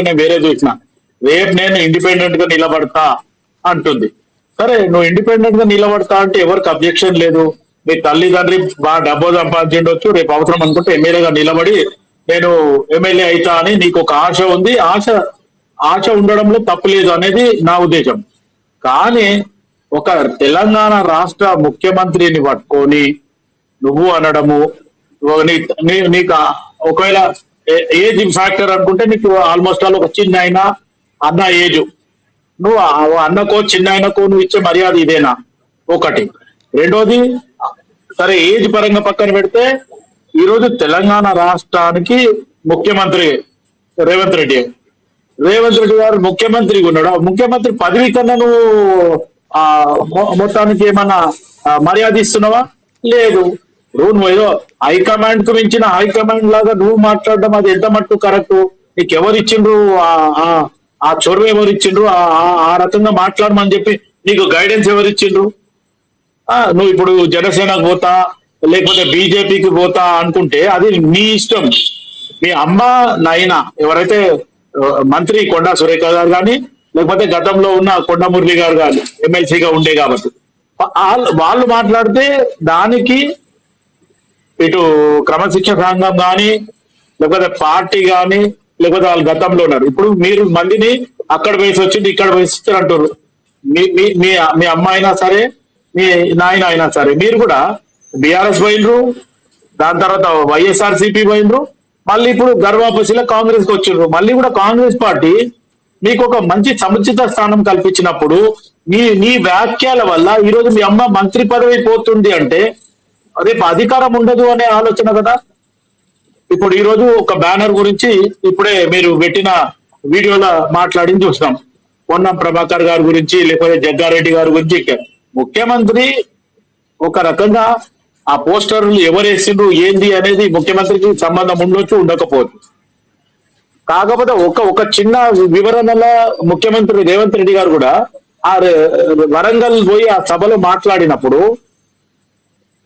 నేను వేరే చూసిన. రేపు నేను ఇండిపెండెంట్ గా నిలబడతా అంటుంది. సరే, నువ్వు ఇండిపెండెంట్ గా నిలబడతా అంటే ఎవరికి అబ్జెక్షన్ లేదు. మీ తల్లిదండ్రి బాగా డబ్బు సంపాదించవచ్చు, రేపు అవసరం అనుకుంటే ఎమ్మెల్యేగా నిలబడి నేను ఎమ్మెల్యే అయితా అని నీకు ఒక ఆశ ఉంది. ఆశ ఉండడంలో తప్పు లేదు అనేది నా ఉద్దేశం. కానీ ఒక తెలంగాణ రాష్ట్ర ముఖ్యమంత్రిని పట్టుకొని నువ్వు అనడము, నీకు ఒకవేళ ఏజ్ ఫ్యాక్టర్ అనుకుంటే నీకు ఆల్మోస్ట్ ఆల్ ఒక చిన్న అయినా అన్న ఏజ్, నువ్వు అన్నకో చిన్న ఆయనకో నువ్వు ఇచ్చే మర్యాద ఇదేనా? ఒకటి. రెండోది, సరే ఏజ్ పరంగా పక్కన పెడితే ఈరోజు తెలంగాణ రాష్ట్రానికి ముఖ్యమంత్రి రేవంత్ రెడ్డి గారు ముఖ్యమంత్రిగా ఉన్నాడు. ముఖ్యమంత్రి పదవి కన్నా నువ్వు మొత్తానికి ఏమన్నా మర్యాద ఇస్తున్నావా? లేదు. నువ్వు ఏదో హైకమాండ్ కు మించిన హైకమాండ్ లాగా నువ్వు మాట్లాడడం అది ఎంత మట్టు కరెక్ట్? నీకు ఎవరు ఇచ్చిండ్రు ఆ చొరవ? ఎవరు ఇచ్చిండ్రు ఆ రకంగా మాట్లాడమని చెప్పి నీకు గైడెన్స్ ఎవరు ఇచ్చిండ్రు? నువ్వు ఇప్పుడు జనసేనకు పోతా లేకపోతే బీజేపీకి పోతా అనుకుంటే అది నీ ఇష్టం. మీ అమ్మ నాయన ఎవరైతే మంత్రి కొండా సురేఖ గారు కానీ లేకపోతే గతంలో ఉన్న కొండ మురళి గారు కానీ ఎమ్మెల్సీగా ఉండే కాబట్టి వాళ్ళు మాట్లాడితే దానికి ఇటు క్రమశిక్షణ సంఘం కానీ లేకపోతే పార్టీ కానీ లేకపోతే వాళ్ళు గతంలో ఉన్నారు. ఇప్పుడు మీరు మందిని అక్కడ వేసి వచ్చింది ఇక్కడ వేసి అంటారు. మీ అమ్మ అయినా సరే మీ నాయన అయినా సరే మీరు కూడా బీఆర్ఎస్ పోయినరు, దాని తర్వాత వైఎస్ఆర్సీపీ పోయినరు, మళ్ళీ ఇప్పుడు గర్వాపసిలో కాంగ్రెస్ కి వచ్చిండ్రు. మళ్ళీ కూడా కాంగ్రెస్ పార్టీ మీకు ఒక మంచి సముచిత స్థానం కల్పించినప్పుడు నీ వ్యాఖ్యల వల్ల ఈరోజు మీ అమ్మ మంత్రి పదవి పోతుంది అంటే రేపు అధికారం ఉండదు అనే ఆలోచన కదా. ఇప్పుడు ఈ రోజు ఒక బ్యానర్ గురించి ఇప్పుడే మీరు పెట్టిన వీడియోలో మాట్లాడింది చూస్తాం. పొన్నం ప్రభాకర్ గారి గురించి లేకపోతే జగ్గారెడ్డి గారి గురించి ముఖ్యమంత్రి ఒక రకంగా ఆ పోస్టర్లు ఎవరు వేసిండ్రు ఏంది అనేది ముఖ్యమంత్రికి సంబంధం ఉండొచ్చు, ఉండకపోవచ్చు. కాకపోతే ఒక చిన్న వివరణలో ముఖ్యమంత్రి రేవంత్ రెడ్డి గారు కూడా ఆ వరంగల్ పోయి ఆ సభలో మాట్లాడినప్పుడు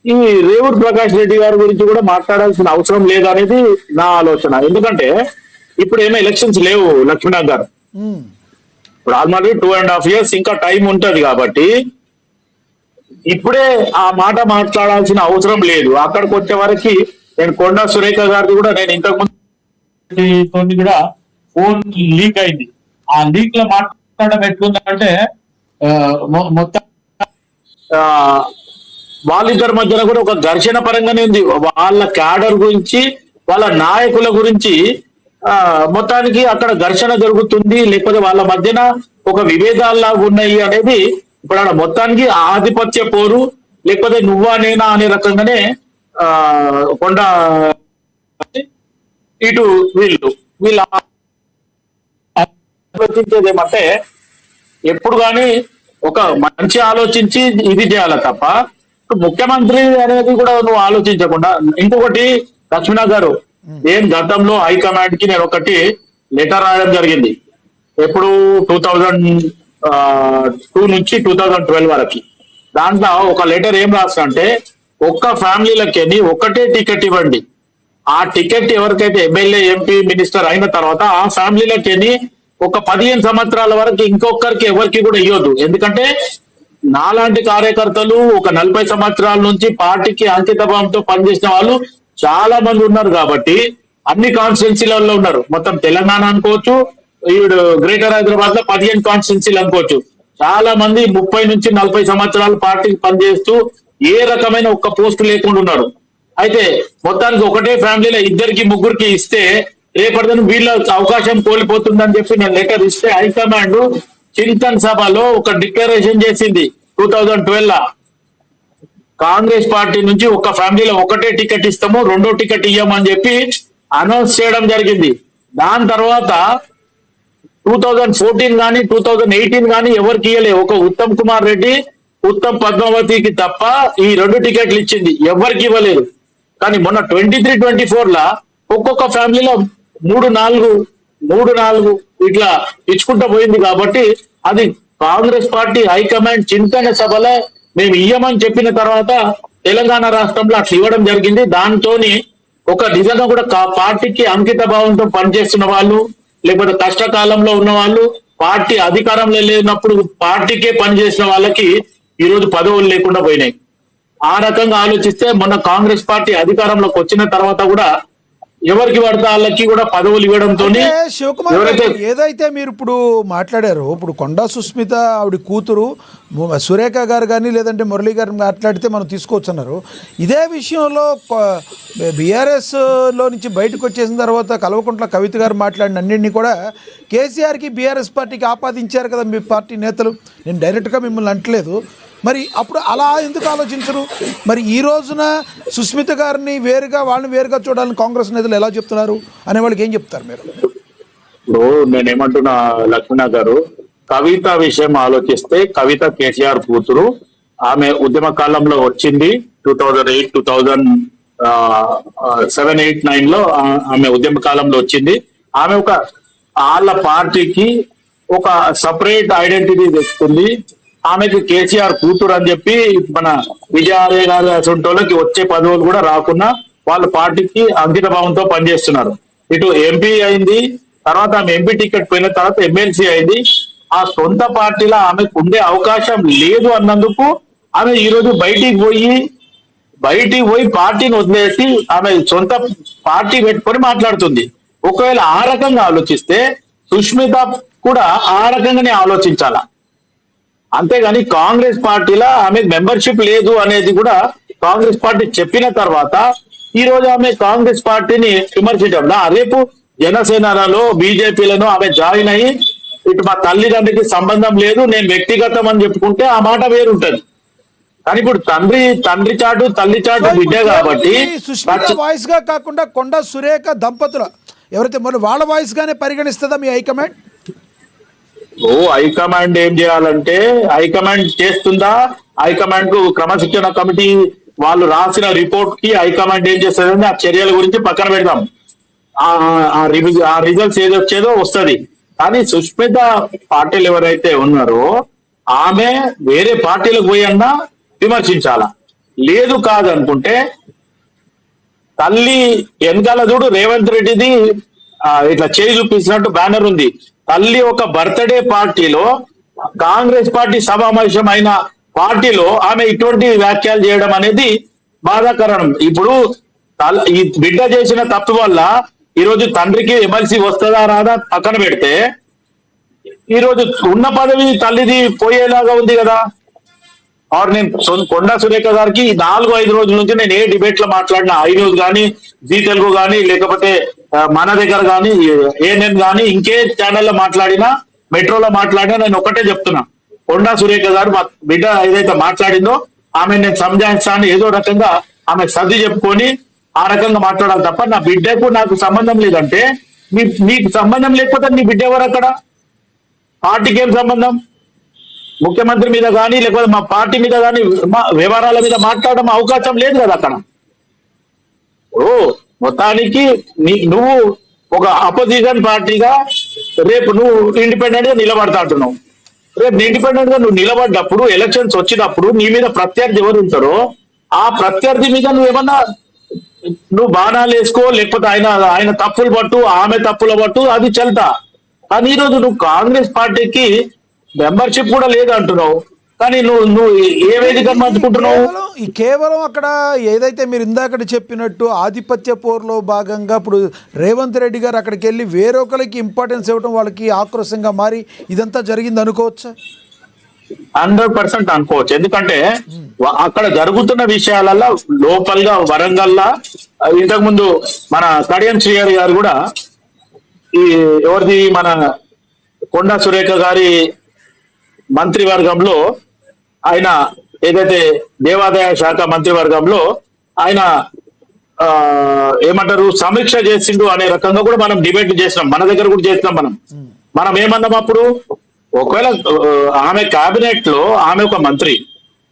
ఈ రేవూర్ ప్రకాష్ రెడ్డి గారి గురించి కూడా మాట్లాడాల్సిన అవసరం లేదనేది నా ఆలోచన. ఎందుకంటే ఇప్పుడు ఏమో ఎలక్షన్స్ లేవు లక్ష్మీనాథ్ గారు. ఇప్పుడు ఆల్రెడీ 2.5 years ఇంకా టైం ఉంటది కాబట్టి ఇప్పుడే ఆ మాట మాట్లాడాల్సిన అవసరం లేదు. అక్కడికి వచ్చే వరకు నేను కొండా సురేఖ గారిది కూడా నేను ఇంతకుముందు కూడా ఫోన్ లీక్ అయింది. ఆ లీక్ లో మాట్లాడడం ఎట్లుందంటే మొత్తం వాళ్ళిద్దరి మధ్యన కూడా ఒక ఘర్షణ పరంగానే ఉంది. వాళ్ళ క్యాడర్ గురించి వాళ్ళ నాయకుల గురించి మొత్తానికి అక్కడ ఘర్షణ జరుగుతుంది, లేకపోతే వాళ్ళ మధ్యన ఒక విభేదాల్లాగా ఉన్నాయి అనేది ఇప్పుడు అక్కడ మొత్తానికి ఆధిపత్య పోరు, లేకపోతే నువ్వా నేనా అనే రకంగానే కొండ ఇటు వీళ్ళు ఆలోచించేది ఏమంటే ఎప్పుడు కానీ ఒక మంచి ఆలోచించి ఇది చేయాలి తప్ప ముఖ్యమంత్రి అనేది కూడా నువ్వు ఆలోచించకుండా. ఇంకొకటి లక్ష్మీనాథ్ గారు, ఏం గతంలో హైకమాండ్ కి నేను ఒకటి లెటర్ రాయడం జరిగింది. ఎప్పుడు 2002 నుంచి 2012 వరకు. దాంట్లో ఒక లెటర్ ఏం రాస్తా అంటే ఒక్క ఫ్యామిలీలకి ఒకటే టికెట్ ఇవ్వండి. ఆ టికెట్ ఎవరికైతే ఎమ్మెల్యే ఎంపీ మినిస్టర్ అయిన తర్వాత ఆ ఫ్యామిలీలకి ఒక 15 సంవత్సరాల వరకు ఇంకొకరికి ఎవరికి కూడా ఇవ్వద్దు. ఎందుకంటే నాలాంటి కార్యకర్తలు ఒక 40 సంవత్సరాల నుంచి పార్టీకి అంకిత భావంతో పనిచేసిన వాళ్ళు చాలా మంది ఉన్నారు కాబట్టి అన్ని కాన్స్టిట్యున్సీలలో ఉన్నారు. మొత్తం తెలంగాణ అనుకోవచ్చు, ఈవిడ గ్రేటర్ హైదరాబాద్ లో 15 కాన్స్టిట్యున్సీలు అనుకోవచ్చు. చాలా మంది 30 నుంచి 40 సంవత్సరాలు పార్టీకి పనిచేస్తూ ఏ రకమైన ఒక్క పోస్ట్ లేకుండా ఉన్నారు. అయితే మొత్తానికి ఒకటే ఫ్యామిలీలో ఇద్దరికి ముగ్గురికి ఇస్తే రేపటిదని వీళ్ళ అవకాశం కోల్పోతుందని చెప్పి నేను లెటర్ ఇస్తే హైకమాండ్ చింతన్ సభలో ఒక డిక్లరేషన్ చేసింది 2012. కాంగ్రెస్ పార్టీ నుంచి ఒక ఫ్యామిలీలో ఒకటే టికెట్ ఇస్తాము, రెండో టికెట్ ఇయ్యమని చెప్పి అనౌన్స్ చేయడం జరిగింది. దాని తర్వాత 2014 కానీ 2018 కానీ ఎవరికి ఇయ్యలే. ఒక ఉత్తమ్ కుమార్ రెడ్డి, ఉత్తమ్ పద్మావతికి తప్ప ఈ 2 టికెట్లు ఇచ్చింది, ఎవరికి ఇవ్వలేదు. కానీ మొన్న 23-24 లా ఒక్కొక్క ఫ్యామిలీలో 3-4 ఇట్లా ఇచ్చుకుంటూ పోయింది. కాబట్టి అది కాంగ్రెస్ పార్టీ హైకమాండ్ చింతన సభలో మేము ఇయ్యమని చెప్పిన తర్వాత తెలంగాణ రాష్ట్రంలో అట్లా ఇవ్వడం జరిగింది. దాంతో ఒక నిజంగా కూడా పార్టీకి అంకిత భావంతో పనిచేస్తున్న వాళ్ళు, లేకపోతే కష్టకాలంలో ఉన్న వాళ్ళు, పార్టీ అధికారంలో లేనప్పుడు పార్టీకే పనిచేసిన వాళ్ళకి ఈరోజు పదవులు లేకుండా పోయినాయి. ఆ రకంగా ఆలోచిస్తే మొన్న కాంగ్రెస్ పార్టీ అధికారంలోకి వచ్చిన తర్వాత కూడా ఎవరికి పడితే వాళ్ళకి కూడా పదవులు ఇవ్వడంతో శివకుమార్ ఏదైతే మీరు ఇప్పుడు మాట్లాడారో, ఇప్పుడు కొండా సుస్మిత ఆవిడ కూతురు సురేఖ గారు కానీ లేదంటే మురళీ గారు మాట్లాడితే మనం తీసుకోవచ్చు అన్నారు. ఇదే విషయంలో బీఆర్ఎస్లో నుంచి బయటకు వచ్చేసిన తర్వాత కల్వకుంట్ల కవిత గారు మాట్లాడిన అన్నింటినీ కూడా కేసీఆర్కి బీఆర్ఎస్ పార్టీకి ఆపాదించారు కదా మీ పార్టీ నేతలు. నేను డైరెక్ట్గా మిమ్మల్ని అంటలేదు, మరి అప్పుడు అలా ఎందుకు ఆలోచించరు? మరి ఈ రోజున సుస్మిత గారిని వేరుగా వాళ్ళని వేరుగా చూడాలని కాంగ్రెస్ నేతలు ఎలా చెప్తున్నారు అనే వాళ్ళకి ఏం చెప్తారు మీరు? ఇప్పుడు నేనేమంటున్నా లక్ష్మణ గారు, కవిత విషయం ఆలోచిస్తే కవిత కేసీఆర్ కూతురు. ఆమె ఉద్యమ కాలంలో వచ్చింది 2008, 2007, 8, 9 ఆమె ఉద్యమ కాలంలో వచ్చింది. ఆమె ఒక వాళ్ళ పార్టీకి ఒక సపరేట్ ఐడెంటిటీ తెచ్చుకుంది. ఆమెకి కేసీఆర్ కూతురు అని చెప్పి మన విజయాలయ గారి అసంటోళ్ళకి వచ్చే పదవులు కూడా రాకుండా వాళ్ళ పార్టీకి అంకిత భావంతో పనిచేస్తున్నారు. ఇటు ఎంపీ అయింది, తర్వాత ఆమె ఎంపీ టికెట్ పోయిన తర్వాత ఎమ్మెల్సీ అయింది. ఆ సొంత పార్టీలో ఆమెకు ఉండే అవకాశం లేదు అన్నందుకు ఆమె ఈరోజు బయటికి పోయి పార్టీని వదిలేసి ఆమె సొంత పార్టీ పెట్టుకొని మాట్లాడుతుంది. ఒకవేళ ఆ రకంగా ఆలోచిస్తే సుష్మిత కూడా ఆ రకంగానే ఆలోచించాలా. అంతేగాని కాంగ్రెస్ పార్టీలో ఆమె మెంబర్షిప్ లేదు అనేది కూడా కాంగ్రెస్ పార్టీ చెప్పిన తర్వాత ఈ రోజు ఆమె కాంగ్రెస్ పార్టీని విమర్శించడం. రేపు జనసేనలో బీజేపీలను ఆమె జాయిన్ అయ్యి ఇటు మా తల్లిదండ్రికి సంబంధం లేదు, నేను వ్యక్తిగతం అని చెప్పుకుంటే ఆ మాట వేరుంటది. కానీ ఇప్పుడు తండ్రి చాటు తల్లి చాటు బిడ్డ కాబట్టి వాయిస్ గా కాకుండా కొండా సురేఖ దంపతుల ఎవరైతే మరి వాళ్ళ వాయిస్ గానే పరిగణిస్తుందా మీ హైకమాండ్? హైకమాండ్ ఏం చేయాలంటే హైకమాండ్ చేస్తుందా? హైకమాండ్ కు క్రమశిక్షణ కమిటీ వాళ్ళు రాసిన రిపోర్ట్ కి హైకమాండ్ ఏం చేస్తుందంటే ఆ చర్యల గురించి పక్కన పెడతాం. ఆ రిజల్ట్స్ ఏది వచ్చేదో వస్తుంది. కానీ సుష్మిత పార్టీలు ఎవరైతే ఉన్నారో ఆమె వేరే పార్టీలకు పోయన్నా విమర్శించాల. లేదు కాదనుకుంటే తల్లి వెనకాల చూడు రేవంత్ రెడ్డిది ఇట్లా చేయి చూపించినట్టు బ్యానర్ ఉంది. తల్లి ఒక బర్త్డే పార్టీలో కాంగ్రెస్ పార్టీ సమావేశం అయిన పార్టీలో ఆమె ఇటువంటి వ్యాఖ్యలు చేయడం అనేది బాధాకరం. ఇప్పుడు ఈ బిడ్డ చేసిన తప్పు వల్ల ఈరోజు తండ్రికి ఎమ్మెల్సీ వస్తుందా రాదా పక్కన పెడితే ఈరోజు ఉన్న పదవి తల్లిది పోయేలాగా ఉంది కదా. నేను కొండా సురేఖ గారికి 4-5 రోజుల నుంచి నేను ఏ డిబేట్ లో మాట్లాడినా, ఐ న్యూస్ కానీ, జీ తెలుగు కానీ, లేకపోతే మన దగ్గర కానీ, ఏఎన్ఎన్ కానీ, ఇంకే ఛానల్లో మాట్లాడినా, మెట్రోలో మాట్లాడినా నేను ఒకటే చెప్తున్నా, కొండా సురేఖ గారు మా బిడ్డ ఏదైతే మాట్లాడిందో ఆమె నేను సంజాయిస్తాను, ఏదో రకంగా ఆమె సర్ది చెప్పుకొని ఆ రకంగా మాట్లాడాలి తప్ప నా బిడ్డకు నాకు సంబంధం లేదంటే నీకు సంబంధం లేకపోతే నీ బిడ్డ ఎవరు అక్కడ? పార్టీకి ఏం సంబంధం? ముఖ్యమంత్రి మీద కానీ లేకపోతే మా పార్టీ మీద కానీ మా వ్యవహారాల మీద మాట్లాడడం అవకాశం లేదు కదా అక్కడ. మొత్తానికి నువ్వు ఒక అపోజిషన్ పార్టీగా రేపు నువ్వు ఇండిపెండెంట్ గా నిలబడతా అంటున్నావు. రేపు ఇండిపెండెంట్ గా నువ్వు నిలబడ్డప్పుడు ఎలక్షన్స్ వచ్చినప్పుడు నీ మీద ప్రత్యర్థి ఎవరు ఉంటారో ఆ ప్రత్యర్థి మీద నువ్వు బాణాలు వేసుకో, లేకపోతే ఆయన తప్పులు పట్టు, ఆమె తప్పుల పట్టు, అది చల్తా. కానీ ఈరోజు నువ్వు కాంగ్రెస్ పార్టీకి మెంబర్షిప్ కూడా లేదు అంటున్నావు. కానీ నువ్వు ఏ వేదిక మార్చుకుంటున్నావు? కేవలం అక్కడ ఏదైతే మీరు ఇందాక చెప్పినట్టు ఆధిపత్య పోరులో భాగంగా ఇప్పుడు రేవంత్ రెడ్డి గారు అక్కడికి వెళ్ళి వేరొకరికి ఇంపార్టెన్స్ ఇవ్వడం వాళ్ళకి ఆక్రోశంగా మారి ఇదంతా జరిగింది అనుకోవచ్చా? 100% అనుకోవచ్చు. ఎందుకంటే అక్కడ జరుగుతున్న విషయాలలో లోపల్గా వరంగల్లా ఇంతకుముందు మన కడియం శ్రీహరి గారు కూడా ఈ ఎవరిది మన కొండా సురేఖ గారి మంత్రివర్గంలో ఆయన ఏదైతే దేవాదాయ శాఖ మంత్రివర్గంలో ఆయన ఏమంటారు సమీక్ష చేసిండు అనే రకంగా కూడా మనం డిబేట్ చేసినాం, మన దగ్గర కూడా చేసినాం. మనం ఏమన్నాం అప్పుడు, ఒకవేళ ఆమె కేబినెట్ లో ఆమె ఒక మంత్రి,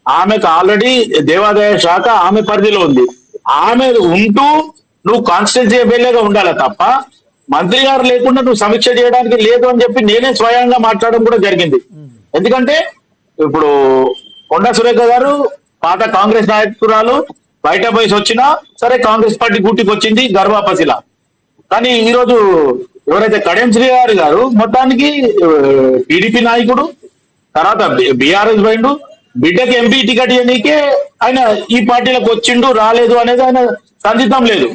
ఆమెకు ఆల్రెడీ దేవాదాయ శాఖ ఆమె పరిధిలో ఉంది, ఆమె ఉంటూ నువ్వు కాన్స్టిట్యూన్సీ ఎమ్మెల్యేగా ఉండాలి తప్ప మంత్రి గారు లేకుండా నువ్వు సమీక్ష చేయడానికి లేదు అని చెప్పి నేనే స్వయంగా మాట్లాడడం కూడా జరిగింది. ఎందుకంటే ఇప్పుడు కొండా సురేఖ గారు పాత కాంగ్రెస్ నాయకురాలు, బయట వయసు వచ్చినా సరే కాంగ్రెస్ పార్టీ గూటికి వచ్చింది గర్వాపసిలా. కానీ ఈరోజు ఎవరైతే కడియం శ్రీగారి గారు మొత్తానికి టీడీపీ నాయకుడు, తర్వాత బీఆర్ఎస్ పోయిండు, బిడ్డకి ఎంపీ టికెట్ ఇవ్వనీకే ఆయన ఈ పార్టీలకు వచ్చిండు రాలేదు అనేది ఆయన సందిగ్ధం లేదు.